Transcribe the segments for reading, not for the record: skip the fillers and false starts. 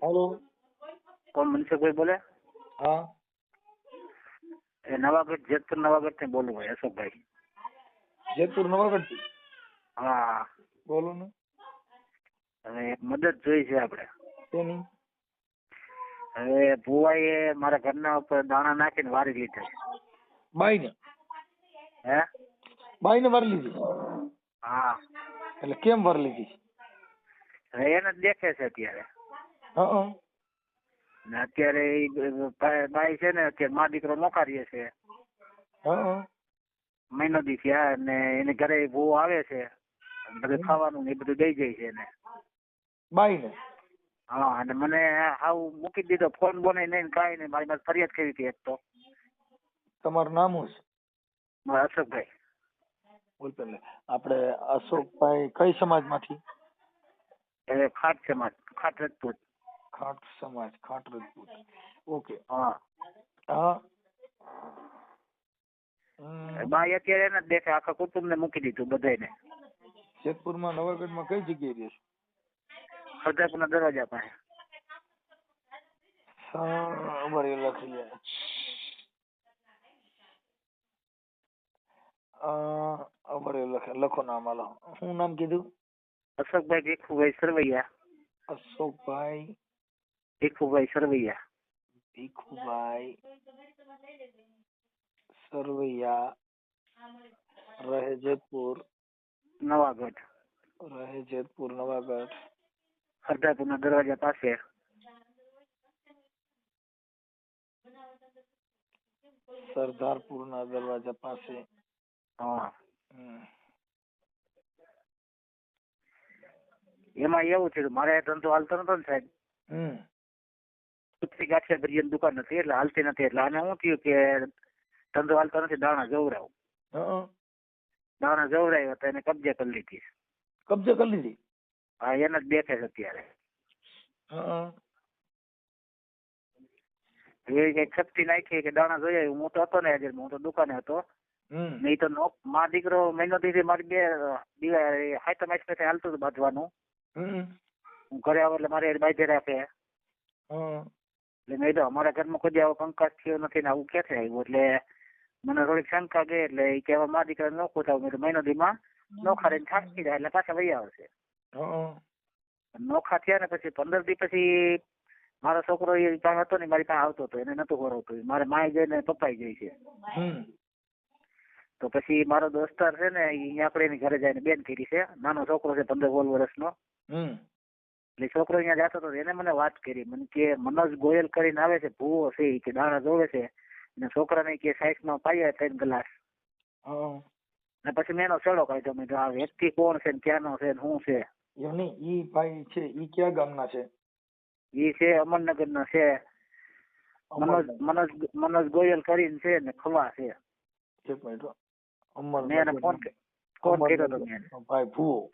Hello. કોણ મનસુખભાઈ બોલે? હા. એ નવાગઢ જેતપુર નવાગઢ થી બોલું ભાઈ, અશોકભાઈ. જેતપુર નવાગઢ થી? હા. બોલો ને. હવે એક મદદ જોઈ છે આપણે. શેની? હવે ભુવાએ મારા ઘરના ઉપર દાણા નાખીને વારી લીધા. બાઈ ને? હે? બાઈ ને વારી લીધી? હા. એટલે કેમ વારી લીધી? હવે એને જ દેખે છે અત્યારે. હા. ને અત્યારે બાઈ છે ને અત્યારે મા દીકરો નોકારીએ છે. હા. મહિનો દી થયા અને એને ઘરે ભૂવો આવે છે, બધું ખાવાનું ને એ બધું દઈ જાય છે એને. બાઈ ને? હા. અને મને હાવ મૂકી દીધો, ફોન બોને નહીં, કાંઈ નહીં. મારી પાસે ફરિયાદ કરી હતી એક તો. તમારું નામ શું છે? મારા અશોકભાઈ. બોલ પેલે. આપણે અશોકભાઈ કઈ સમાજ માંથી? એ ખાટ સમાજ, ખાટ રજપૂત. ખાટ સમાજ, ખાટ રજપૂત. ઓકે. હા. હા. બાઈ અત્યારે એને જ દેખે, આખા કુટુંબ ને મૂકી દીધું બધાને. જેતપુર માં નવાગઢ માં કઈ જગ્યાએ રહે છે? ખરદાપુરના દરવાજા પાસે. અમારે લખી લે. અમારે લખો નામ હાલો. શું નામ કીધું? અશોકભાઈ ભીખુભાઈ સરવૈયા. અશોકભાઈ ભીખુભાઈ સરવૈયા. ભીખુભાઈ સરવૈયા, રહે જેતપુર નવાગઢ. રહે જેતપુર નવાગઢ, ખરદાપુરના દરવાજા પાસે. સરદારપુર ના દરવાજા પાસે. હા. એમાં એવું છે, મારે ધંધો હાલતો નતો ને સાહેબ. ઉતરી ગાંઠિયા ભરીની દુકાન નથી એટલે હાલતી નથી. એટલે આને શું થયું કે ધંધો હાલતો નથી, દાણા જવરાવ. દાણા જવરાય તો એને કબજે કરી લીધી. કબજે કરી લીધી? હા, એને જ દેખે છે અત્યારે. એ કઈક શક્તિ નાખી કે દાણા જોયા. હું તો હતો ને હાજર, હું તો દુકાને હતો. નહીં તો મા દીકરો મહિનો દીધી મારી બે હાઈટમ હાઈટ હાલતું હતું બાંધવાનું. હું ઘરે આવું એટલે મારે બાંધી રાખે. એટલે મેં તો અમારા ઘરમાં કોઈ આવો કંકાસ થયો નથી ને આવું ક્યાંથી આવ્યું. એટલે મને થોડીક શંકા ગઈ. એટલે એ કહેવા મા દીકરા નોખું થાવ. મેં તો મહિનો દીમાં નોખા રહીને થાકી જાય એટલે પાછા વહી આવશે. નોખા થયા ને પછી 15 દી પછી મારો છોકરો એ પાસે હતો ને, મારી પાસે આવતો હતો. એને નતું ખવડાવતું. મારે માય જઈને પપ્પાઈ જાય છે. તો પછી મારો દોસ્તાર છે ને, એ આપણે એની ઘરે જઈને બેન કરી છે. નાનો છોકરો છે 15-16 વર્ષનો. એટલે છોકરો અહીંયા જતો હતો. એને મને વાત કરી. મને કે મનોજ ગોયલ કરીને આવે છે, ભૂવો છે, કે દાણા જોવે છે. અને છોકરાને કે સાઈડમાં પાયા 3 ગ્લાસ. અને પછી મેં એનો સડો કાઢ્યો. મેં આ વ્યક્તિ કોણ છે ને ક્યાંનો છે ને શું છે. ઈ ભાઈ છે ઈ કયા ગામના છે? ઈ છે અમરનગર ના છે. મનોજ ગોયલ કરીને છે ને ખવા છે. એક મિનિટ. મેં એને ફોન કર્યો હતો. ભાઈ ભૂવો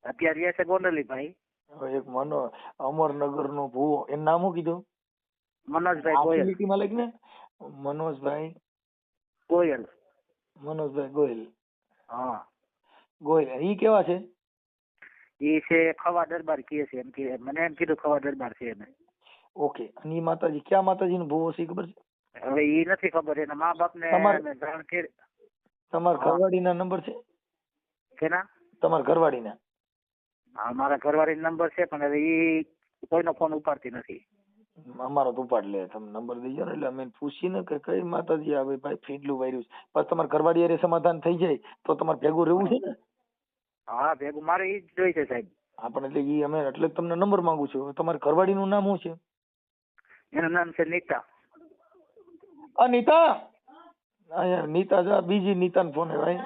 અત્યારે રહે છે ગોંડલી ભાઈ. એક અમરનગર નો ભૂવો. એનું નામ શું કીધું? મનોજભાઈ ગોયલ. ને મનોજભાઈ ગોયલ. મનોજભાઈ ગોયલ. હા. ગોયલ. ઈ કેવા છે? ઈ છે ખવા દરબાર કહે છે. એમ કે મને એમ કીધું ખવા દરબાર છે એને. ઓકે. અને ઈ માતાજી ક્યાં માતાજી નો ભૂવો છે ખબર છે? હવે ઈ નથી ખબર. એના મા બાપ ને જાણ કરી. તમારા ઘરવાળી ના નંબર છે? કેના? તમારા ઘરવાળી ના? હા, મારા ઘરવાળી નંબર છે, પણ હવે ઈ કોઈનો ફોન ઉપાડતી નથી. અમારો તો ઉપાડ લે. તમે નંબર દઈજો ને એટલે અમે પૂછીને કે કઈ માતાજી આવે ભાઈ ફીડલું વાર્યું છે. પછી તમારા ઘરવાળી હારે સમાધાન થઈ જાય તો તમારે ભેગું રહેવું છે ને? હા, ભેગું મારે ઈ જ જોઈ છે સાહેબ. આપણે એટલે ઈ અમે એટલે જ તમને નંબર માંગુ છું. તમારી ઘરવાળી નું નામ શું છે? એનું નામ છે નીતા. નીતા. અહીંયા નીતા જા બીજી નીતા ને ફોન ભાઈ.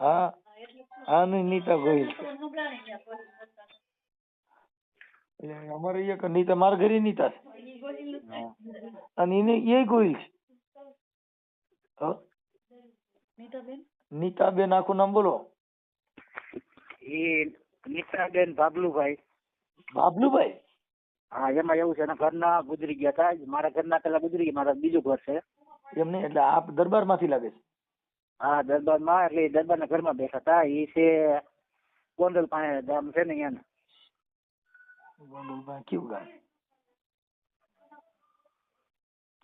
હા હા નહીં નીતા ગોહિલ. અમારે એક નીતા મારા ઘરે નીતા છે. અને એને એ ગોહિલ છે. નીતાબેન આખું નામ બોલો. એ નીતાબેન બાબલુભાઈ. બાબલુભાઈ? હા, એમાં એવું છે, એના ઘરના ગુજરી ગયા હતા. મારા ઘરના પેલા ગુજરી ગયા. મારા બીજું ઘર છે. એમ નહીં એટલે આપ દરબાર માંથી લાગે છે? હા, દરબારમાં. એટલે દરબારના ઘરમાં બેઠા હતા. એ છે ગોંડલ પાસે ગામ છે ને અહીંયા ગોંડલમાં કયું ગામ?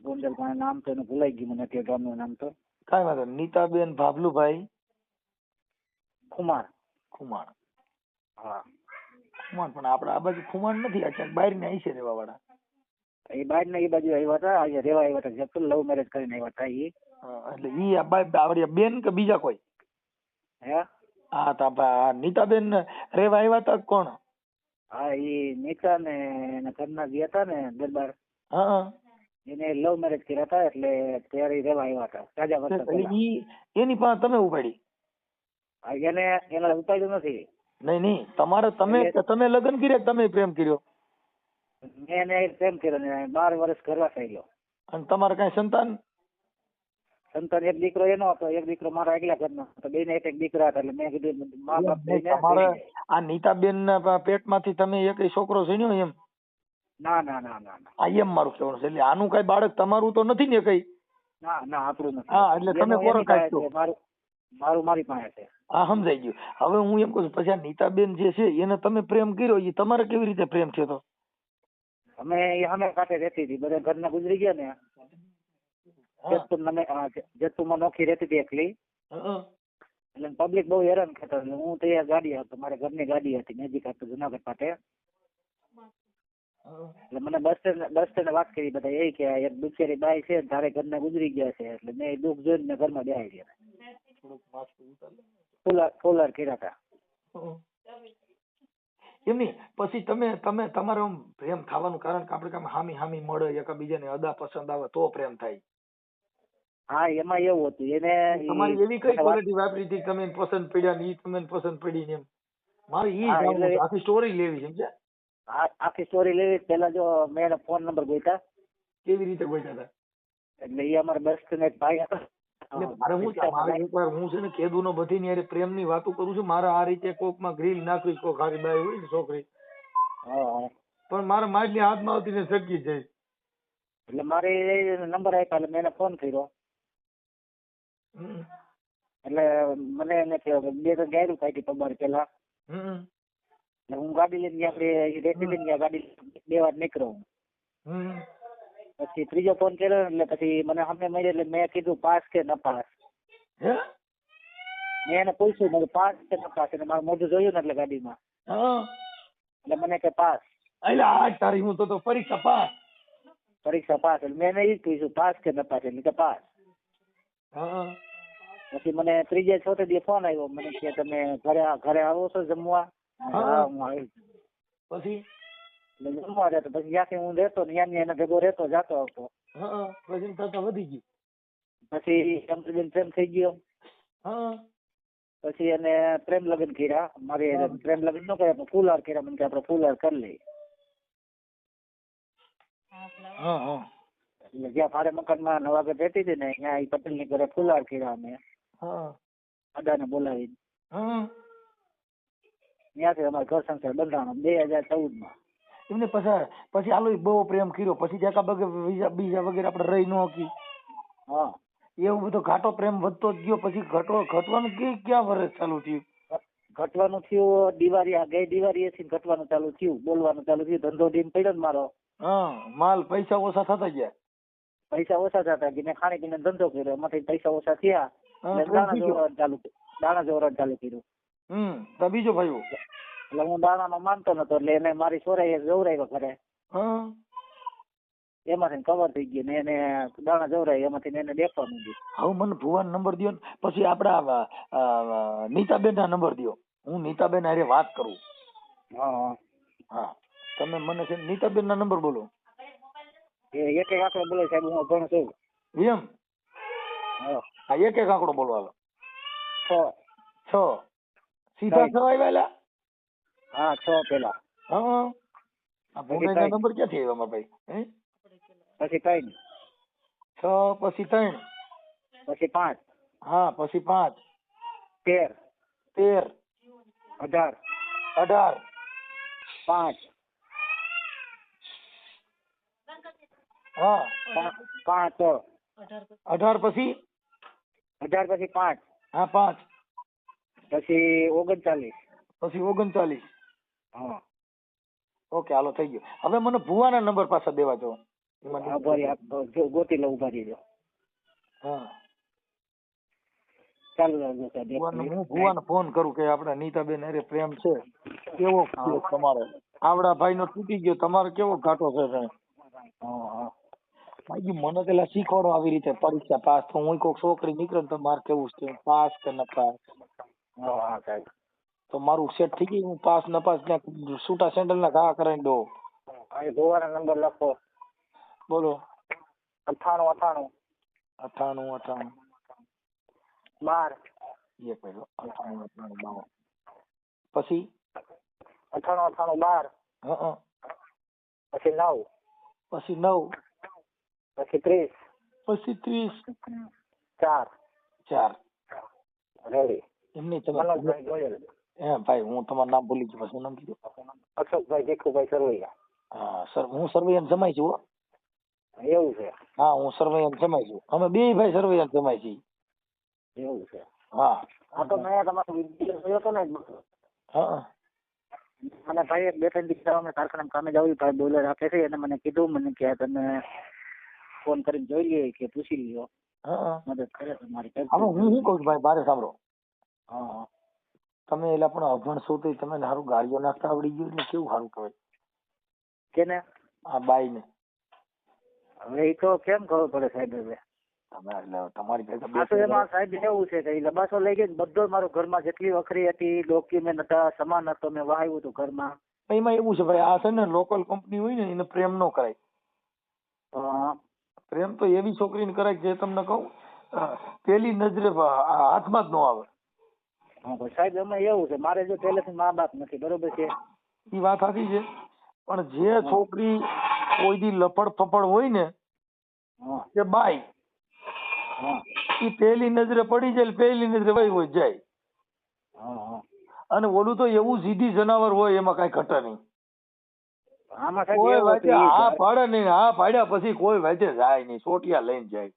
ગોંડલ પાસે નામ તો એનું ભૂલાઈ ગયું મને તે ગામનું નામ તો કાંઈ વાંધો નહીં. નીતાબેન ભાભલુભાઈ ખુમાર. ખુમાણ. હા ખુમાણ પણ આપણે આ બાજુ ખુમાણ નથી, આ ક્યાંક બહાર ને આવી છે રહેવા વાળા. એ બહાર ને એ બાજુ આવ્યા હતા, અહીંયા રેવા આવ્યા હતા, જતું લવ મેરેજ કરીને આવ્યા હતા એ. એટલે ઈ આ આવડિયા બેન કે બીજા કોઈ? હે હા તા નીતાબેન રેવા આવ્યા હતા કોણ? હા એ નીતા ને એના ઘરના જે હતા ને દરબાર હા એને લવ મેરેજ કર્યા હતા એટલે ત્યારે ઈ રેવા આવ્યા હતા રાજા વર્ષ પહેલા. ઈ એની પાસે તમે ઉપાડી? એને એને ઉપાડ્યું નથી. નહીં નહીં, તમારે તમે લગ્ન કર્યા, તમે પ્રેમ કર્યો? મેં એને પ્રેમ કર્યો ને 12 વર્ષ ઘરવા થયેલો. અને તમારે કઈ સંતાન? સંતાન એક દીકરો એનો હતો, એક દીકરો મારા એકલા ઘરનો હતો, બેને એક દીકરા હતા. એટલે મેં કીધું મા બાપ તમારે આ નીતાબેન ના પેટમાંથી તમે એક છોકરો જણ્યો એમ? ના ના ના ના ના આ એમ મારું કહેવાનું છે. એટલે આનું કઈ બાળક તમારું તો નથી ને કઈ? ના ના આપણું નથી. હા એટલે તમે કોરો કાઢશો? મારું મારી પાસે છે. હા સમજાઈ ગયું. હવે હું એમ કહું છું પછી આ નીતાબેન જે છે એને તમે પ્રેમ કર્યો, એ તમારે કેવી રીતે પ્રેમ થયો તો? અમે સામે કાંઠે રહેતી હતી, બધા ઘરના ગુજરી ગયા ને જેતપુરમાં નોખી રહેતી હતી એકલી. એટલે પબ્લિક બહુ હેરાન કરતા. હું તો એ ગાડી હતો, મારે ઘરની ગાડી હતી, મેજિક હતું જુનાગઢ પાસે. એટલે મને બસ સ્ટેન્ડ વાત કરી બધા એ કે એક બિચારી બાઈ છે તારે ઘરના ગુજરી ગયા છે. એટલે મેં દુઃખ જોઈને ઘરમાં બેસી ગયા. ફોલર કર્યા હતા. એમ નહીં, પછી તમે તમારે આમ પ્રેમ થવાનું કારણ કે આપણે કામ હામી મળે, એકબીજાને અદા પસંદ આવે તો પ્રેમ થાય. હા એમાં એવું હતું. એને તમારી એવી કઈ ક્વોલિટી વાપરી હતી તમે પસંદ પડ્યા ને ઈ તમને પસંદ પડી ને એમ? મારે ઈ આખી સ્ટોરી લેવી છે. આખી સ્ટોરી લેવી. પેલા જો મેં એનો ફોન નંબર ગોઈતા. કેવી રીતે ગોઈતા હતા? એટલે એ અમારા બસ સ્ટેન્ડ એક ભાઈ હતા. મારે એકવાર હું છે ને કેદુ નો બધી ની પ્રેમ ની વાતો કરું છું. મારે આ રીતે કોક માં ગ્રીલ નાખવી, કોક હારી બાઈ હોય ને છોકરી, પણ મારે મારી હાથમાં આવતી ને સટકી જાય. એટલે મારે નંબર આપ્યા એટલે મેં એને ફોન કર્યો. એટલે મને એને બે ત્રણ ગાયરું કાઢી પબાર પેલા. એટલે હું ગાડી લઈને આપણે રેસીડેન્ટ ગાડી 2 વાર નીકળ્યો. પછી ત્રીજો ફોન કર્યો એટલે પછી મને સામે મળી. એટલે મેં કીધું પાસ કે ન પાસ. મેં એને પૂછ્યું મેં પાસ કે ન પાસ. એટલે મારું મોઢું જોયું ને એટલે ગાડીમાં એટલે મને કે પાસ. તારી હું તો પરીક્ષા પાસ. પરીક્ષા પાસ. એટલે મેં એને એ જ પૂછ્યું પાસ કે ન પાસ. એટલે કે પાસ. પછી મને ત્રીજે ચોથે દિવસે ફોન આવ્યો. મને કે તમે ઘરે આવો છો જમવા? હા હું આવી. પછી જમવા રહેતો. પછી જ્યાંથી હું રહેતો ને ત્યાં એના ભેગો રહેતો જાતો આવતો. પછી થતા વધી ગયું. પછી પ્રેમ થઈ ગયો. પછી એને પ્રેમ લગ્ન કર્યા. મારે પ્રેમ લગ્ન ન કર્યા પણ ફૂલહાર કર્યા. મને કે આપણે ફૂલહાર કરી લઈએ. એટલે જ્યાં ભાડે મકાનમાં નવાગઢ રહેતી હતી ને ત્યાં પટેલ ની ઘરે ફૂલહાર કર્યા અમે. અદાને બોલાવીને ત્યાંથી અમારે ઘર સંસાર બંધાણો 2014 એમને પછી આલો બહુ પ્રેમ કર્યો. પછી બીજા વગેરે આપણે રહી ન હકી. એવું બધો ઘાટો પ્રેમ વધતો જ ગયો. પછી ઘટવાનું ક્યાં વર્ષ ચાલુ થયું? ઘટવાનું થયું દિવાળી ઘટવાનું ચાલુ થયું. બોલવાનું ચાલુ થયું. ધંધો ડીમ પડ્યો ને મારો. માલ પૈસા ઓછા થતા ગયા. પૈસા ઓછા થતા ગયા. મેં ખાણી પીને ધંધો કર્યો. એમાંથી પૈસા ઓછા થયા. દાણા જોરવાનું ચાલુ કર્યું. તો બીજો ભાઈ એટલે હું દાણામાં માનતો નતો. એટલે એને મારી છોરાએ જવરાવ્યો ઘરે. એમાંથી કવર થઈ ગયું ને એને દાણા જવરાય. એમાંથી એને દેખવા માંડ્યું. હવે મને ભુવાનો નંબર દો ને. પછી આપડા નીતાબેન ના નંબર દો. હું નીતાબેન હારે વાત કરું. હા તમે મને છે નીતાબેન ના નંબર બોલો. એક આંકડો બોલો સાહેબ. હું અભણ છું. એમ? હા એક આંકડો બોલો હાલો. 6 સીધા 6 આવ્યા? હા 6 પેલા. આ ભૂંડા નંબર ક્યાંથી આવ્યા મારા ભાઈ? પછી 3 6 પછી 3 પછી 5. હા પછી 5 13 18 5. હા 5 18 પછી 5. હા 5 પછી 39 પછી 39. હા ઓકે હાલો થઈ ગયું. હવે મને ભુવાના નંબર પાછા દેવા જો. ગોતી લઉં, ઉભા રહીજો. હા ચાલુ રાખજો સાહેબ. હું ભુવાને ફોન કરું કે આપણે નીતાબેન અરે પ્રેમ છે કેવો છે તમારો? આવડા ભાઈ નો તૂટી ગયો, તમારો કેવો ઘાટો છે સાહેબ? ભાઈ મને પેલા શીખવાડો આવી રીતે પરીક્ષા પાસ તો હું કોઈક છોકરી નીકળે તો મારે કેવું છે પાસ કે ન પાસ? હા સાહેબ. તો મારું સેટ થઈ ગયું, હું પાસ ન પાસ ત્યાં છૂટા સેન્ડલ ના ઘા કરાવી દો. ભુવાના નંબર લખો. બોલો. 98 98 12 એક પહેલો 98 92 પછી 98 12 પછી 9 પછી 9 પછી 30 પછી 30 4 રેડી. એમની તમે ભાઈ હું તમારું નામ ભૂલી ગયો, શું નામ કીધું? અશોકભાઈ ભીખુભાઈ સરવૈયા. હા સર, હું સરવૈયા જમાઈ છું. એવું છે? હા હું સરવૈયા જમાઈ છું. અમે બે ભાઈ સરવૈયા જમાઈ છીએ. એવું છે? હા. આ તો મેં તમારો વિડીયો જોયો હતો ને. હા. મને ભાઈ 2-3 દિવસ અમે કારખાનામાં કામે જાવ, ભાઈ બોલર રાખે છે, એને મને કીધું મને કે તમે ફોન કરીને જોઈ લઈએ કે પૂછી લ્યો. હા મદદ કરે તમારી. હવે હું શું કહું ભાઈ, બારે સાંભળો. હા તમે એટલે પણ અભણ છો તો તમે સારું ગાડીઓ નાખતા આવડી ગયું એટલે કેવું સારું કહેવાય. કેને? આ બાઈ ને. હવે એ તો કેમ ખબર પડે સાહેબ? હવે તમારી સાહેબ એવું છે કે લબાસો લઈ ગઈ બધો મારો ઘરમાં જેટલી વખરી હતી, ડોક્યુમેન્ટ હતા, સામાન હતો, મેં વાવ્યું હતું ઘરમાં. એમાં એવું છે ભાઈ, આ છે ને લોકલ કંપની હોય ને એને પ્રેમ ન કરાય. પ્રેમ તો એવી છોકરીને કરાય જે તમને કહું પેલી નજરે હાથમાં જ ન આવે. સાહેબ એમાં એવું છે, મારે જો પહેલેથી મા બાપ નથી, બરોબર છે? એ વાત સાચી છે, પણ જે છોકરી કોઈ દી લફડ ફફડ હોય ને કે બાઈ ઈ પેલી નજરે પડી જાય, પેલી નજરે વહી હોય જાય. અને ઓલું તો એવું સીધી જનાવર હોય, એમાં કઈ ઘટે નહીં. કોઈ વાંચે હા પાડે નહીં, હા પાડ્યા પછી કોઈ વાંચે જાય નહીં, સોટિયા લઈને જાય.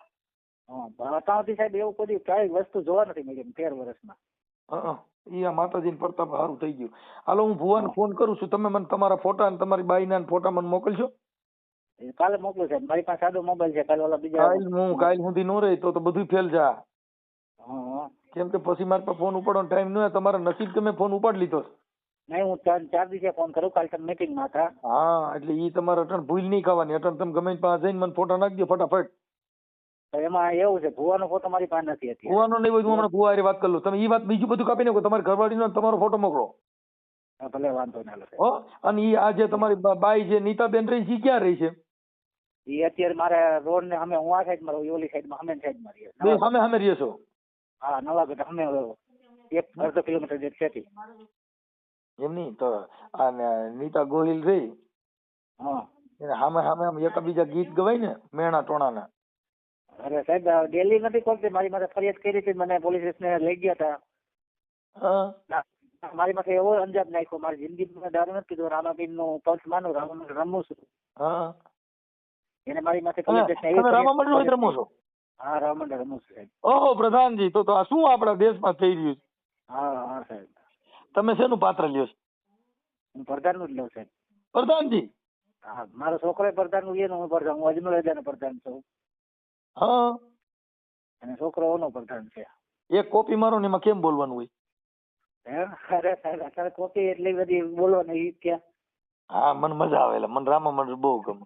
સાહેબ એવું કોઈ કઈ વસ્તુ જોવા નથી મળી 13 વર્ષમાં. ઈ આ માતાજીને પ્રતાપ સારું થઈ ગયું. હાલો હું ભુવાને ફોન કરું છું, તમે મને તમારા ફોટા અને તમારી બાઈના ફોટા મને મોકલજો. કાલે મોકલું સાહેબ, મારી પાસે સાદો મોબાઈલ છે. કાલે ઓલા બીજા કાલ સુધી નો રહી તો બધું ફેલ જા. કેમ કે પછી મારા પાસે ફોન ઉપાડવાનો ટાઈમ ન હોય. તમારા નસીબ તમે ફોન ઉપાડી લીધો. નહીં હું 4 દિવસે ફોન કરું, કાલ તમે મીટિંગ માં હતા. હા એટલે ઈ તમારે અટણ ભૂલ નહીં ખાવાની. અટણ તમે ગમે પાસે જઈને મને ફોટા નાખી દો ફટાફટ. એમાં એવું છે ભુવાનો ફોટો મારી પાસે નથી. ભુવાનો નહીં હોય, હું હમણાં ભુવા હારે વાત કરી લઉં. તમે ઈ વાત બીજું બધું કાપી નાખો, તમારી ઘરવાળીનો તમારો ફોટો મોકલો. ભલે વાંધો ના. હો અને ઈ આ જે તમારી બાઈ જે નીતાબેન રહી છે ક્યાં રહી છે? ઈ અત્યારે મારે રોડ ને અમે હું આ સાઈડ માં રહું, ઓલી સાઈડ માં અમે સાઈડ માં રહીએ. બે સામે રહીએ છો? હા નવાગઢ અમે 1-1.5 કિલોમીટર જેટ છે. એમ નહીં તો આ નીતા ગોહિલ રહી. હા એને સામે એકબીજા ગીત ગવાય ને મેણા ટોણાના. અરે સાહેબ ડેલી નથી કરતી, મારી માથે ફરિયાદ કરી હતી, મને પોલીસ સ્ટેશન લઈ ગયા હતા. મારી માથે એવો અંજામ નાખ્યો, મારી જિંદગીમાં દારૂ નથી કીધું, રામાપીર નું પંચ માનું, રામામંડળ રમું છું. એને મારી માથે રામામંડળ રમો છો? હા રામામંડળ રમું છું સાહેબ. ઓહો પ્રધાનજી, તો આ શું આપણા દેશમાં થઈ રહ્યું છે? હા સાહેબ. તમે શેનું પાત્ર લ્યો છો? હું પ્રધાન નું જ લઉં સાહેબ. પ્રધાનજી? હા મારો છોકરો પ્રધાન નું લે, હું પ્રધાન, હું અજમેર પ્રધાન છું. હા અને છોકરો ઓનો પ્રધાન છે. એક કોપી મારો ને એમાં કેમ બોલવાનું હોય? અરે સાહેબ અત્યારે કોપી એટલી બધી બોલવાની ક્યાં? હા મને મજા આવે, મને રામામંડળ બહુ ગમે.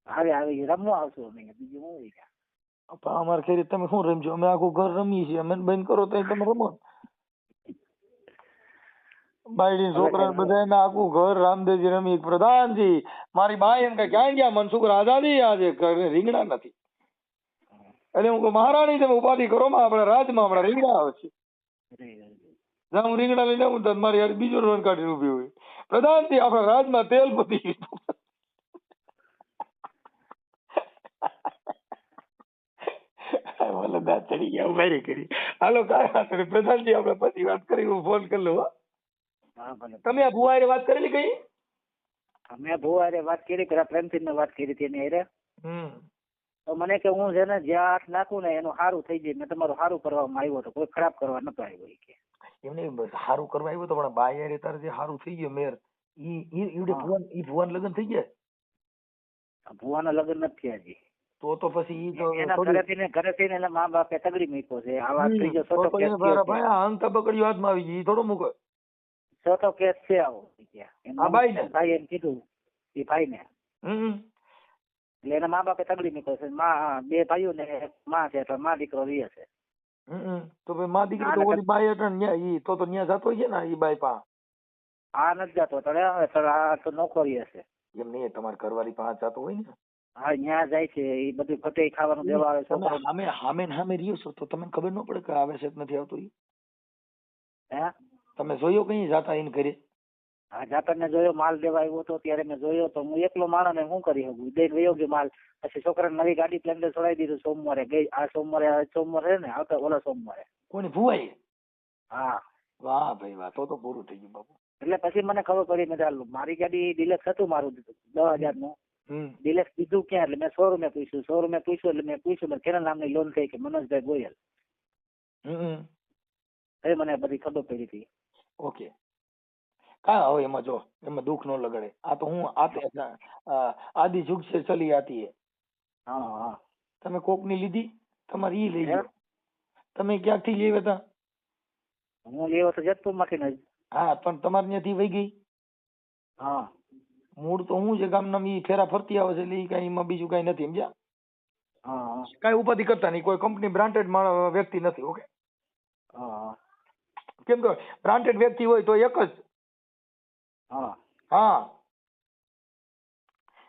આવી રમવા આવશું અમે, બીજું શું હોય? અમારે ખેરી તમે શું રમજો? અમે આખું ઘર રમીએ છીએ, અમે બંધ કરો તો તમે રમો. બાયડી છોકરા બધા આખું ઘર રામદેવજી રમી. પ્રધાનજી મારી બાઈ એમ કે ક્યાં ગયા મનસુખ આઝાદી? આજે રીંગણા નથી. એટલે હું મહારાણી તમે ઉપાધિ કરો માં, આપણા રાજમાં આપણા રીંગણા આવે છે. હું રીંગણા લઈને આવું મારી યાર બીજો રોન કાઢીને ઉભી હોય. પ્રધાનજી આપણા રાજમાં તેલ પતી ચડી ગયા ઉભારી કરી. હાલો કાંઈ વાત નહીં પ્રધાનજી, આપણે પછી વાત કરી, હું ફોન કરી લઉં. તમે આ ભુવા હારે વાત કરેલી કઈ? મેં ભુવા હારે વાત કરી, પેલા પ્રેમથી મેં વાત કરી હતી એની હારે. તો મને કે હું છે ને જ્યાં હાથ નાખું ને એનું સારું થઈ જાય, મેં તમારું સારું કરવામાં આવ્યો હતો, કોઈ ખરાબ કરવા નતો આવ્યો. એમને સારું કરવા આવ્યો તો પણ બાય યાર તારે જે સારું થઈ ગયું મેર ભુવન લગ્ન થઈ ગયા ભુવાના લગ્ન નથી થયા હજી. તો પછી ઈ તો એના ઘરેથી એના મા બાપે તગડી મૂક્યો છે. આ વાત ત્રીજો ચોથો કેસ થયો છે. ભાઈ અંત પકડ્યો હાથમાં આવી ગઈ થોડો મૂકે ચોથો કેસ છે આવો. આ ભાઈ એમ કીધું એ ભાઈ ને એટલે એના મા બાપે તગડી મૂક્યો છે. બે ભાઈઓ ને માં છે એટલે માં દીકરો રહે છે. તો ભાઈ માં દીકરો તો ઓલી બાઈ અટણ ન્યા ઈ તો ન્યા જતો છે ને ઈ બાઈ પા આ નથી જતો તળે આ તો નોખો રહે છે. એમ નહીં તમારે ઘરવાળી પાંચ જતો હોય ને હા ત્યાં જાય છે એ બધું ફટે ખાવાનું દેવા આવે છે. સામે રહ્યો છો તો તમને ખબર ન પડે કે આવે છે કે નથી આવતો ઈ હે તમે જોયો કઈ જાતા એને ઘરે હા જાતર ને જોયો માલ દેવા આવ્યો હતો ત્યારે મેં જોયો તો હું એકલો માણસ ને શું કરી શકું દઈને વયો ગયો માલ. પછી છોકરાને નવી ગાડી પ્લેન્ડર છોડાવી દીધું સોમવારે ગઈ આ સોમવારે ને આવતા ઓલા સોમવારે કોની ભુવાઈ હા વાહ ભાઈ વાહ તો પૂરું થઈ ગયું બાપુ. એટલે પછી મને ખબર પડી મેં ચાલુ મારી ગાડી ડિલેક્સ હતું મારું 10,000 નું ડિલેક્સ દીધું ક્યાં એટલે મેં શોરૂમે પૂછ્યું એટલે મેં પૂછ્યું કેના નામની લોન થઈ કે મનોજભાઈ ગોયલ. એ મને બધી ખબર પડી હતી. ઓકે કા હવે એમાં જો એમાં દુઃખ ન લગાડે આ તો હું આદિ જુગ સે ચલી આતી હે. હા તમે કોક ની લીધી તમારે ઈ લઈ ગયો તમે ક્યાંથી લેવા હતા? હું લેવો તો જેતપુર માંથી ને. હા પણ તમારે ત્યાંથી વહી ગઈ. હા મૂળ તો હું છે ગામના ઈ ફેરા ફરતી આવે છે એટલે ઈ કઈ એમાં બીજું કઈ નથી સમજ્યા. હા કઈ ઉપાધિ કરતા નહીં કોઈ કંપની બ્રાન્ડેડ વ્યક્તિ નથી. ઓકે કેમ કે બ્રાન્ડેડ વ્યક્તિ હોય તો એક જ हाँ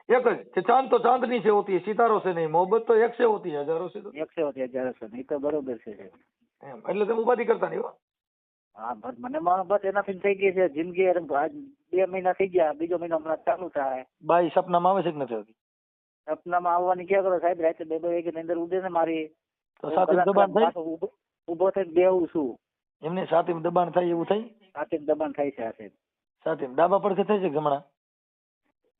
एक જ चांद तो चांदनी से होती है सितारों से नहीं मोहब्बत तो एक से होती है हजारों से तो एक से होती है हजारों से नहीं तो बरोबर છે એટલે તમે ઉપાધિ કરતા નહીં. હા મને બસ એનાથી થઈ ગઈ છે જિંદગી 2 મહિના થઈ ગયા બીજો મહિનો હમણાં ચાલુ થાય. બાઈ સપનામાં આવે છે કે નથી આવતી? સપનામાં આવવાની ક્યાં કરો સાહેબ રાતે 2 વાગે ની અંદર ઉડે ને મારી તો સાથે દબાણ થાય ઉભો થઈને બેહું છું. એમને સાથે દબાણ થાય એવું થાય? સાથે દબાણ થાય છે સાહેબ. સાથે ડાબા પડખે થાય છે જમણા?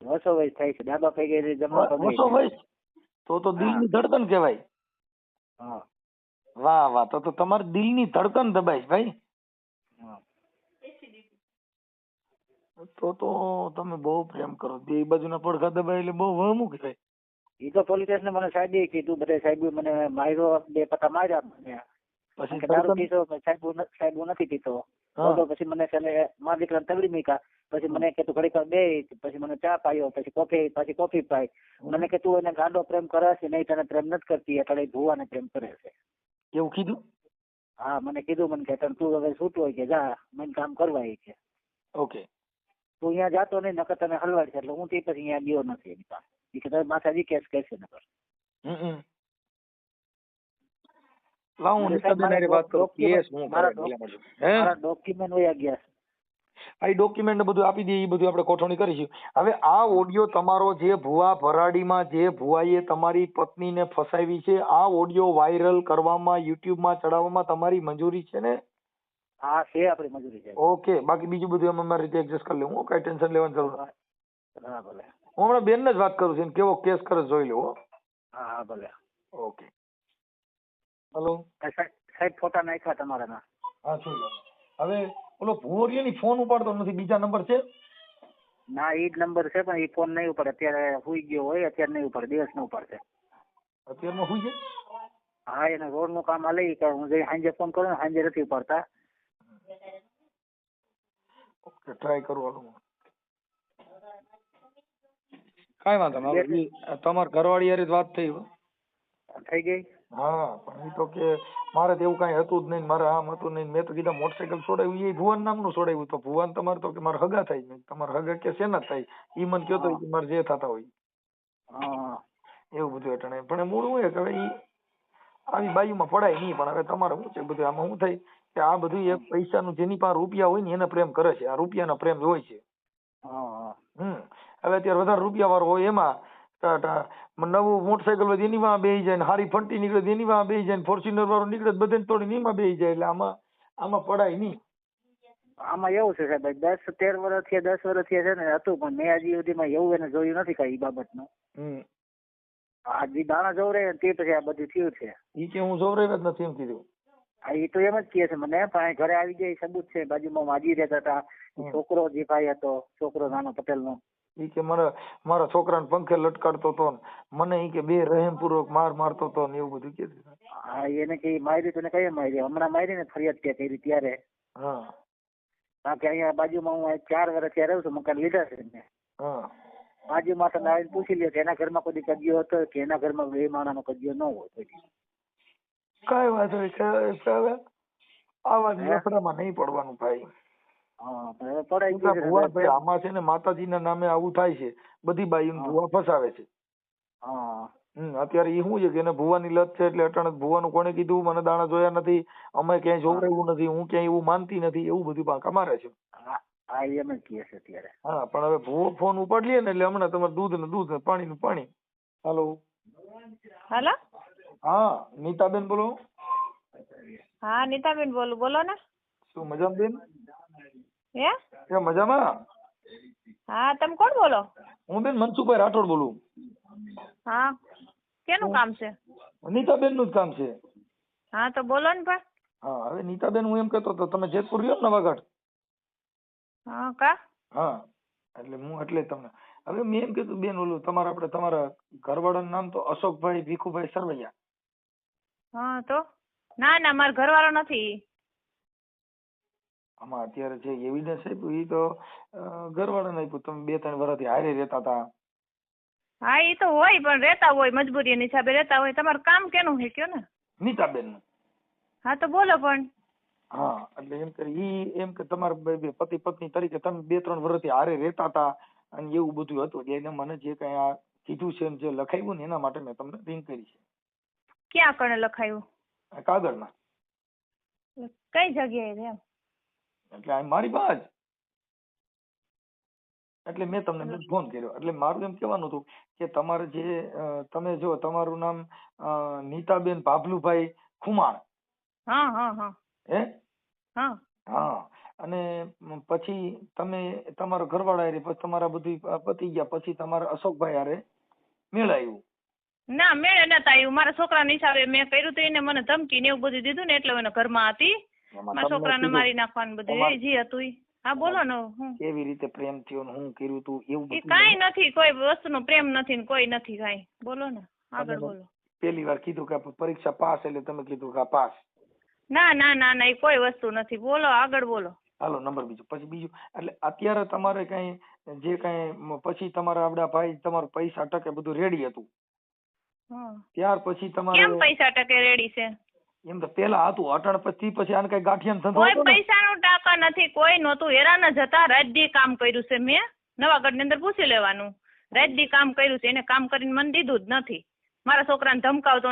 વસો વયસ થાય છે ડાબા પગે જમણા પગે. વસો વયસ તો દિલની ધડકન કહેવાય. હા વાહ વાહ તો તમારી દિલની ધડકન દબાય ભાઈ. તો તમે બહુ પ્રેમ કરો બે બાજુના પડખા દબાય એટલે બહુ વહમું કહેવાય. એ તો પોલીસ સ્ટેશન મને સાહેબે કીધું બધા સાહેબ મને માર્યો 2 પટ્ટા માર્યા મને. પછી દારૂ પીતો સાહેબ નથી પીતો તો પછી મને છેલ્લે મારા દીકરાને તગડી મૂક્યા. પછી મને કે તું ઘડીક બે પછી મને ચા પાયો પછી કોફી પાઈ. મને કે તું એને ગાંડો પ્રેમ કરે છે નહીં તને પ્રેમ નથી કરતી એટલે ભુવાને પ્રેમ કરે છે એવું કીધું? હા મને કીધું મને કે તું હવે છૂટો હોય કે જા મને કામ કરવા છે. ઓકે તું અહીંયા જાતો નહીં નકર તને હલવાડ છે એટલે હું તે પછી અહીંયા ગયો નથી એની પાસે. એ કે તારી માથાજી કેસ કહેશે નકર. મારા ડોક્યુમેન્ટ વયા ગયા છે. આ ડોક્યુમેન્ટ બધું આપી દે એ બધું આપણે ગોઠવણી કરીશું. હવે આ ઓડિયો તમારો જે ભુવા ભરાડીમાં જે ભુવાએ તમારી પત્નીને ફસાવી છે આ ઓડિયો વાયરલ કરવામાં યુટ્યુબમાં ચડાવવામાં તમારી મંજૂરી છે ને? હા છે આપણી મંજૂરી છે. ઓકે બાકી બીજું બધું અમે અમારી રીતે એડજસ્ટ કરી લેવું. કઈ ટેન્શન લેવાની જરૂર નથી. હા ભલે હું હમણાં બેનને જ વાત કરું છું કેવો કેસ કરે જોઈ લો. હા ભલે ઓકે હેલો સાહેબ ફોટા નાખ્યા તમારા. હા શું હવે ઓલો ભુવરિયો ની ફોન ઉપાડતો નથી બીજા નંબર છે? ના એ જ નંબર છે પણ એ ફોન નહીં ઉપાડે અત્યારે સુઈ ગયો હોય અત્યારે નહીં ઉપાડે દિવસ નો ઉપાડશે. અત્યારમાં સુઈ છે? હા એને રોડ નું કામ હાલે કે હું જઈ સાંજે ફોન કરું સાંજે નથી ઉપાડતા. ઓકે ટ્રાય કરું હાલો. કાઈ વાંધો નહીં તમારા ઘરવાળી હારે વાત થઈ ગઈ? હા પણ એ તો કે મારે તો એવું કઈ હતું જ નહીં મારે આમ હતું નહીં. મેં તો કીધા મોટરસાયકલ છોડાવ્યું એ ભુવન નામનું છોડાવ્યું તો ભુવન તમારે તો કે મારે હગા થાય તમારે હગા કે શેના થાય ઈ મને કયો તો મારે જે થતા હોય એવું બધું એટલે પણ મૂળ હું કે હવે ઈ આવી બાયુમાં પડાય નહીં. પણ હવે તમારે શું છે બધું આમાં શું થાય કે આ બધું એક પૈસાનું જેની પાસે રૂપિયા હોય ને એને પ્રેમ કરે છે. આ રૂપિયાના પ્રેમ હોય છે. હવે અત્યારે વધારે રૂપિયા વાળો હોય એમાં નવું મોટરસાયકલ હોય એની માં બેસી જાય હારી ફંટી નીકળે એની માં બેસી જાય ફોર્ચ્યુનર વાળો નીકળે બધે તોડીને એમાં બેસી જાય એટલે આમાં પડાય નહીં. આમાં એવું છે સાહેબ 10-13 વર્ષથી 10 વર્ષથી છે ને હતું પણ મેં હજી સુધીમાં એવું એને જોયું નથી કઈ બાબતનું. આ જે દાણા જોવરે તે પછી આ બધું થયું છે. ઈ કે હું જોવરાવ્યા જ નથી એમ કીધું. હા એ તો એમ જ કહે છે મને, પણ ઘરે આવી જાય સબૂત છે, બાજુમાં માજી રહેતા હતા, છોકરો જે ભાઈ હતો, છોકરો નાનો પટેલ નો, ઈ કે મારા છોકરાને પંખે લટકાડતો હતો ને મને ઈ કે બે રહેમ પૂર્વક મારતો હતો ને એવું બધું કે. હા એને કઈ મારી તને કઈ મારી, હમણાં મારી ને ફરિયાદ ત્યાં કરી ત્યારે. હા કારણ કે અહીંયા બાજુમાં હું 4 વર્ષ ત્યાં રહું છું, મકાન લીધા છે મેં. હા બાજુમાં તમે આવીને પૂછી લ્યો કે એના ઘરમાં કોઈ કજિયો હતો કે એના ઘરમાં બે માણાનો કજિયો ન હોય કોઈ. કઈ વાત હોય આવા લફડામાં નહીં પડવાનું ભાઈ. હા હવે પડાઈ ગયું છે ભાઈ આમાં છે ને માતાજીના નામે આવું થાય છે, બધી બાઈઓને ભૂવા ફસાવે છે. હા અત્યારે એ શું છે કે એને ભૂવાની લત છે એટલે અટાણે ભૂવાનું કોને કીધું, મને દાણા જોયા નથી, અમે ક્યાંય જોવડાવ્યું નથી, હું ક્યાંય એવું માનતી નથી, એવું બધું બાંકા મારે છે. હા એમ જ કહે છે અત્યારે. હા પણ હવે ભૂવો ફોન ઉપાડી લે ને એટલે હમણાં તમારે દૂધ ને પાણી નું પાણી. હાલો હાલો હા નીતાબેન બોલો. હા નીતાબેન બોલું, બોલો ને. શું મજામાં બેન? હે મજામાં? હા તમે કોણ બોલો? હું બેન મનસુખભાઈ રાઠોડ બોલું. હા કેનું કામ છે? નીતાબેન નું જ કામ છે. હા તો બોલો ને ભાઈ. હા હવે નીતાબેન હું એમ કહેતો હતો તમે જેતપુર રહ્યો ને નવાગઢ? હા કા? હા એટલે તમને હવે મેં એમ કીધું બેન ઓલું તમારા ઘરવાળાનું નામ તો અશોકભાઈ ભીખુભાઈ સરવૈયા. હા તો ના મારો ઘરવાળો નથી. આમાં અત્યારે જે એવિડન્સ આપ્યું એ તો ઘરવાળાને આપ્યું, તમે 2-3 વર્ષથી હારે રહેતા હતા. હા એ તો હોય, પણ રહેતા હોય મજબૂરીના હિસાબે રહેતા હોય. તમારું કામ કેનું છે કયો ને? નીતાબેન નું. હા તો બોલો પણ. હા એટલે એમ કે તમારા પતિ પત્ની તરીકે તમે 2-3 વર્ષથી હારે રહેતા હતા અને એવું બધું હતું. એને મને જે કઈ આ કીધું છે જે લખાયું ને એના માટે મેં તમને રિંગ કરી છે. ક્યાં કણે લખાયું? કાગળમાં. કઈ જગ્યાએ છે? એટલે મારી પાસે એટલે મેં તમને ફોન કર્યો. એટલે મારું એમ કહેવાનું હતું કે તમારે જે તમે જો તમારું નામ નીતાબેન ભાભલુભાઈ ખુમાણ. હા હે હા હા અને પછી તમે તમારા ઘરવાળા હારે પછી તમારા બધું પતી ગયા પછી તમારા અશોકભાઈ હારે મેળાયું? ના મેળે નતા આવ્યું. મારા છોકરાના હિસાબે મેં કર્યું તો એને મને ધમકી ને એવું બધું દીધું ને એટલે મને ઘરમાં હતી. મારા છોકરાને મારી નાખવાનું બધું એ જે હતું. હા બોલો ને. કેવી રીતે પ્રેમ થયો ને હું કર્યું તું એવું બધું? કાઈ નથી, કોઈ વસ્તુનો પ્રેમ નથી ને કોઈ નથી કાઈ. બોલો ને આગળ બોલો. પેલી વાર કીધું કે પરીક્ષા પાસ એટલે તમે કીધું કે પાસ? ના એ કોઈ વસ્તુ નથી. બોલો આગળ બોલો. હાલો નંબર બીજો. પછી બીજું એટલે અત્યારે તમારે કઈ જે કઈ પછી તમારા આવડા ભાઈ તમારું પૈસા ટકે બધું રેડી હતું ત્યાર પછી તમારે કેમ પૈસા ટકે રેડી છે? એમ તો પેલા હતું અટણ પછી આને કઈ ગાંઠિયાનો ધંધો કોઈ હતો ને? પૈસાનો ટાકા નથી, કોઈ નહોતું. હેરાન જ હતા. રાતદી કામ કર્યું છે મેં. નવાગઢ ની અંદર પૂછી લેવાનું. રાતદી કામ કર્યું છે. એને કામ કરીને મને દીધું જ નથી. મારા છોકરાને ધમકાવતો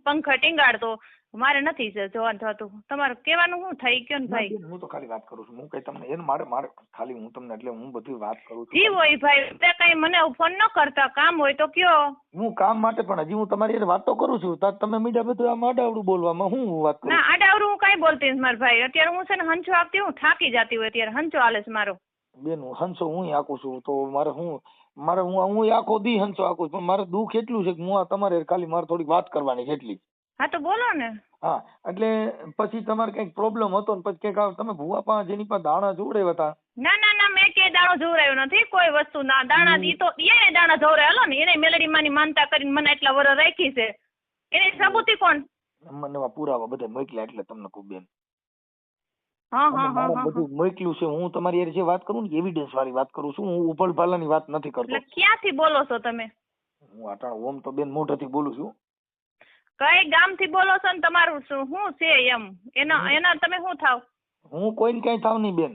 પંખા ટીંગાડતો. મારે નથી જોવાનું થતું. તમારે કહેવાનું શું થઈ ગયો ને ભાઈ? હું તો ખાલી વાત કરું છું. હું કઈ તમને એને મારે ખાલી હું તમને એટલે હું બધી વાત કરું છું. જી હોય ભાઈ, તે કઈ મને ફોન ન કરતા. કામ હોય તો કયો. હું કામ માટે પણ હજી હું તમારી વાત તો કરું છું. તમે મીડિયા બધું આમ આડાવડું બોલવામાં હું વાત કરું? ના આડાવડું હું કઈ બોલતી નથી મારા ભાઈ. અત્યારે હું છે ને હંચો આપતી હું થાકી જતી હોય ત્યારે હંચો હાલે છે મારો. બેન હંસો હું આકું છું તો મારે હું આખો દી હંસો આકું પણ મારે દુઃખ એટલું છે કે હું તમારે ખાલી મારે થોડી વાત કરવાની છે એટલી. હા તો બોલો ને. હા એટલે પછી તમારે કઈક પ્રોબ્લેમ હતો ને પછી કઈક તમે ભુવા પાસે જેની પાસે દાણા જોવડાવ્યા હતા? ના મેં ક્યાંય દાણો જોવરાયો નથી. કોઈ વસ્તુ ના દાણા ઈ તો એને દાણા જોવરાય. હાલો ને એને મેલડી માની માનતા કરીને મને એટલા વર્ષ રાખી છે. એની સબૂતી કોણ? મને પુરાવા બધા મોકલ્યા એટલે તમને કહું બેન. હા બધું મોકલ્યું છે. હું તમારી યાર જે વાત કરું ને એવિડન્સ વાળી વાત કરું છું. હું ઉપલ ભાલાની વાત નથી કરતો. એટલે ક્યાંથી બોલો છો તમે? હું અટાણ ઓમ તો બેન મોઢેથી બોલું છું. કઈ ગામ થી બોલો છો ને તમારું શું છે એમ? એના તમે શું થાવ? હું કોઈને કઈ થાવ નહીં બેન.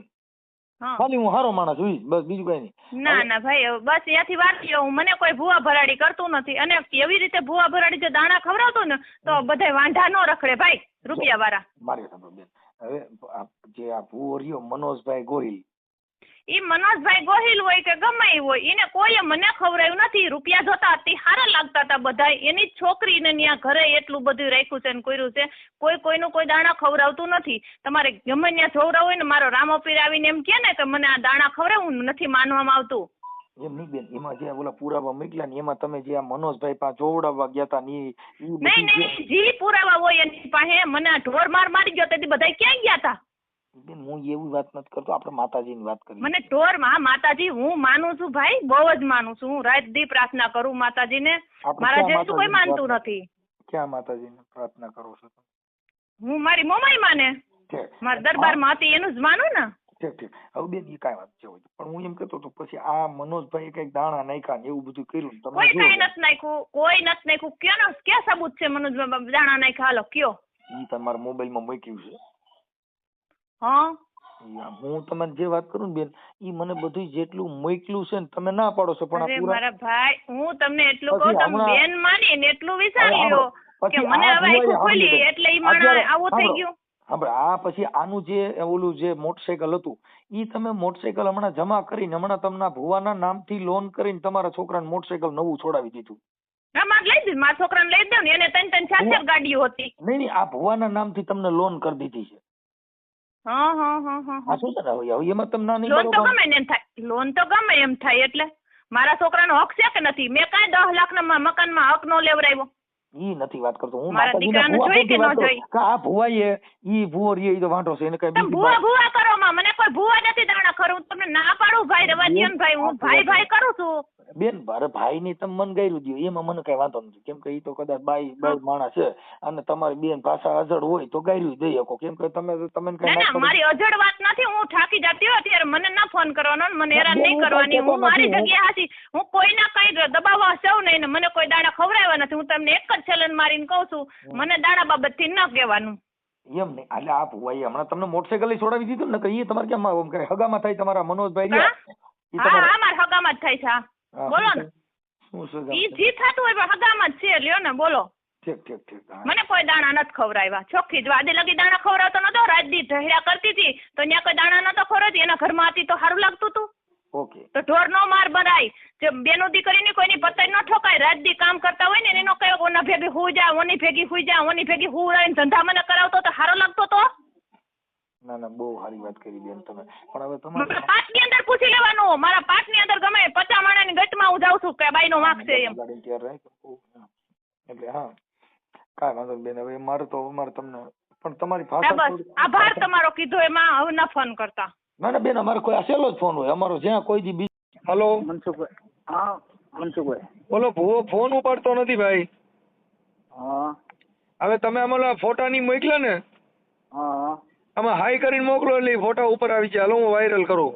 ખાલી હું હારો માણસ છું બસ, બીજું કઈ નહીં. ના ભાઈ બસ ત્યાંથી વાત લ્યો. મને કોઈ ભૂવા ભરાડી કરતું નથી. અને એવી રીતે ભૂવા ભરાડી જો દાણા ખવડાવતો ને તો બધા વાંઢા ન રખડે ભાઈ રૂપિયા વાળા. મારી સાંભળો બેન, હવે જે આ ભૂવો રહ્યો મનોજભાઈ ગોહિલ, ઈ મનોજભાઈ ગોહિલ હોય કે ગમે હોય એને કોઈએ મને ખવડાવ્યું નથી. રૂપિયા જોતા તે સારા લાગતા હતા બધા. એની છોકરીને ત્યાં ઘરે એટલું બધું રાખ્યું છે ને કર્યું છે. કોઈનું કોઈ દાણા ખવડાવતું નથી. તમારે ગમે ત્યાં જોવડાવ હોય ને મારો રામો પીર આવીને એમ કે ને કે મને આ દાણા ખવડાવું નથી માનવામાં આવતું. એમ નહીં બેન, એમાં જે ઓલા પુરાવા મોકલ્યા ને એમાં તમે જે આ મનોજભાઈ પાસે જોવડાવવા ગયા હતા ને ઈ નહીં નહીં, જી પુરાવા હોય એની પાસે. મને આ ઢોર માર મારી ગયો તેથી બધા ક્યાં ગયા હતા? બેન હું એવી વાત નથી કરતો, આપણે માતાજીની વાત કરી. મને ઢોર માં માતાજી હું માનું છું ભાઈ, બહુ જ માનું છું. હું રાત દી પ્રાર્થના કરું માતાજીને, મારા જેટલું કોઈ માનતું નથી. ક્યાં માતાજીને પ્રાર્થના કરો છો તમે? હું મારી મોમાઈ માને, મારા દરબારમાં હતી એનું જ માનું ને. ઠીક ઠીક. હવે બેન એ કાંઈ વાત છે, પણ હું એમ કહેતો હતો પછી આ મનોજભાઈ કઈક દાણા નાખ્યા ને એવું બધું કર્યું ને કોઈ કઈ નથી નાખ્યું, કોઈ નથી નાખ્યું. ક્યાં ક્યાં સબૂત છે મનોજભાઈ દાણા નાખ્યા? હાલો કયો. ઈ તમારા મોબાઈલમાં મૂક્યું છે. હા હું તમને જે વાત કરું ને બેન, ઈ મને બધું જેટલું મોકલ્યું છે ને તમે ના પાડો છો, પણ અરે મારા ભાઈ હું તમને એટલું કહું, તમે બેન માની ને એટલું વિચારી લ્યો કે મને હવે આખું ખોલી એટલે ઈ માણસ આવું થઈ ગયું. આ પછી આનું જે ઓલું જે મોટરસાયકલ હતું ઈ તમે મોટરસાયકલ હમણાં જમા કરીને હમણાં તમને ભુવાના નામથી લોન કરીને તમારા છોકરાને મોટરસાયકલ નવું છોડાવી દીધું. હા મારે લઈ દીધું, મારા છોકરાને લઈ દઉં ને, એને 3-4 ગાડીઓ હતી. નહીં આ ભુવાના નામથી તમને લોન કરી દીધી છે. હા શું છે ને હવે એમાં તમને લોન તો ગમે ને એમ થાય, લોન તો ગમે એમ થાય. એટલે મારા છોકરાનો હક છે કે નથી? મેં કાંઈ 10 લાખના મકાનમાં હક નો લેવડાવ્યો. ઈ નથી વાત કરતો હું, મારા દીકરાને જોઈ કે ન જોઈ? આ ભુવાઈએ ઈ ભુવો રે ઈ તો વાંઢો છે, એને કઈ તમે ભુવા કરો માં, મને કોઈ ભુવા નથી દાણા ખરું. હું તમને ના પાડું ભાઈ, રવાજીયન ભાઈ, હું ભાઈ કરું છું. બેન મારે ભાઈ ની તમે મન ગાયરું દો એમાં મને કઈ વાંધો નથી, કેમ કે ઈ તો કદાચ બાઈ માણસ છે અને તમારી બેન ભાષા અજડ હોય તો ગાયરું દઈ શકો, કેમ કે તમે ના મારી અજડ વાત નથી. હું થાકી જતી હોય ત્યારે મને ના ફોન કરવાનો, મને હેરાન નહીં કરવાની. હું મારી જગ્યાએ હાચી, હું કોઈના કઈ દબાવવા સૌ નહીં ને મને કોઈ દાણા ખવડાવ્યા નથી. હું તમને એક જ ચેલેન્જ મારીને કહું છું, મને દાણા બાબત થી ન કહેવાનું. એમ નહીં, એટલે આ ભુવાઈ હમણાં તમને મોટરસાયકલ છોડાવી દીધું ને, એ તમારે કેમ હગામાં થાય તમારા મનોજભાઈ રહ્યા? હા મારા હગામાં જ થાય છે. બોલો ને, ઈ જી થતું હોય પણ હગામાં જ છે. લ્યો ને બોલો. ઠીક. મને કોઈ દાણા નથી ખવડાવ્યા, ચોખ્ખી જ વાદે લગી દાણા ખવડાવતો નતો. રાત દી ઢહેડા કરતી હતી તો ત્યાં કોઈ દાણા નતો ખવડાવતી. એના ઘરમાં હતી તો સારું લાગતું હતું. ઓકે તો ઢોર નો માર બનાય, જે બેનો દીકરીની કોઈની પતાઈ ન ઠોકાય. રાત દી કામ કરતા હોય ને એનો કયો ઓના ભેગી હુઈ જા, ઓની ભેગી હુઈ જા, ઓની ભેગી હુઈ ધંધા મને કરાવતો તો સારો લાગતો તો. ના બહુ સારી વાત કરી બેન તમે, પણ હવે તમારે પાટની અંદર પૂછી લેવાનું. મારા પાટની અંદર ગમે 50 માણાની ગટમાં હું જાઉં છું કે બાઈનો વાંક છે એમ. એટલે હા કાંઈ વાંધો બેન. હવે મારે તમને પણ તમારી બસ આભાર તમારો કીધો એમાં. હવે ન ફોન કરતા. ના બેન અમારે કોઈ અસેલો જ ફોન હોય અમારો, જ્યાં કોઈ દી બીજો. હલો મનસુખભાઈ. હા મનસુખભાઈ. બોલો ભુવો ફોન ઉપાડતો નથી ભાઈ. હા હવે તમે અમારા ફોટાની મોકલ્યા ને, હા આમાં હાઈ કરીને મોકલો એટલે ફોટા ઉપર આવી જાય. હાલો હું વાયરલ કરું.